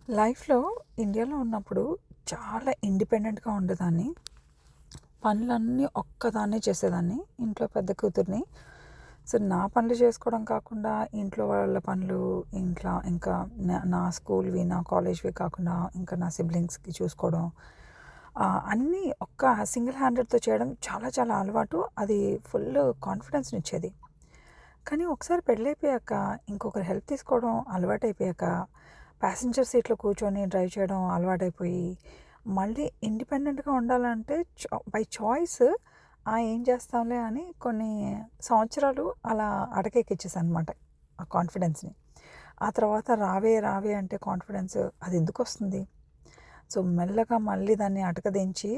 లైఫ్‌లో ఇండియాలో ఉన్నప్పుడు చాలా ఇండిపెండెంట్‌గా ఉండేదాన్ని. పనులన్నీ ఒక్కదాన్నే చేసేదాన్ని. ఇంట్లో పెద్ద కూతురిని. సో, నా పనులు చేసుకోవడం కాకుండా ఇంట్లో వాళ్ళ పనులు, ఇంట్లో ఇంకా నా స్కూల్‌వి, నా కాలేజ్‌వి కాకుండా ఇంకా నా సిబ్లింగ్స్‌కి చూసుకోవడం. అన్నీ ఒక్క సింగిల్ హ్యాండెడ్‌తో చేయడం చాలా చాలా అలవాటు. అది ఫుల్ కాన్ఫిడెన్స్‌నిచ్చేది. కానీ ఒకసారి పెళ్ళైపోయాక ఇంకొకరి హెల్ప్ తీసుకోవడం అలవాటైపోయాక, ప్యాసింజర్ సీట్‌లో కూర్చొని డ్రైవ్ చేయడం అలవాటైపోయి, మళ్ళీ ఇండిపెండెంట్‌గా ఉండాలంటే బై చాయిస్ ఏం చేస్తాంలే అని కొన్ని సంవత్సరాలు అలా అటకెక్కించేసాననమాట ఆ కాన్ఫిడెన్స్‌ని. ఆ తర్వాత రావే రావే అంటే కాన్ఫిడెన్స్ అదెందుకొస్తుంది? సో, మెల్లగా మళ్ళీ దాన్ని అటకదించి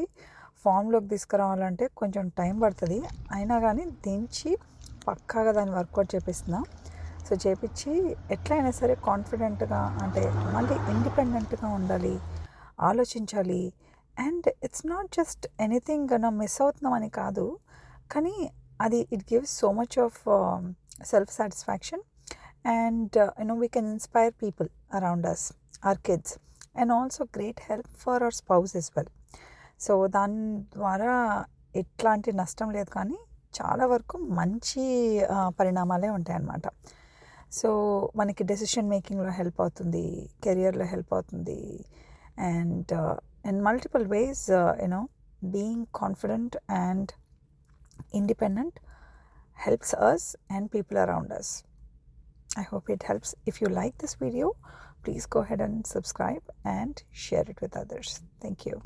ఫామ్‌లోకి తీసుకురావాలంటే కొంచెం టైం పడతది. అయినా గానీ దించి పక్కాగా దాన్ని వర్కౌట్ చేపిస్తున్నా. సో, చేపిచ్చి ఎట్లైనా సరే కాన్ఫిడెంట్‌గా అంటే మళ్ళీ ఇండిపెండెంట్‌గా ఉండాలి, ఆలోచించాలి. And it's not just anything మనం మిస్ అవుతున్నామని కాదు. కానీ అది it gives so much of self satisfaction. And we can inspire people around us, our kids, and also great help for our spouse as well. So దాని ద్వారా ఎట్లాంటి నష్టం లేదు, కానీ చాలా వరకు మంచి పరిణామాలే ఉంటాయన్నమాట. సో మనకి డెసిషన్ మేకింగ్లో హెల్ప్ అవుతుంది, కెరియర్లో హెల్ప్ అవుతుంది. And in multiple ways being confident and independent helps us and people around us. I hope it helps. If you like this video, please go ahead and subscribe and share it with others. Thank you.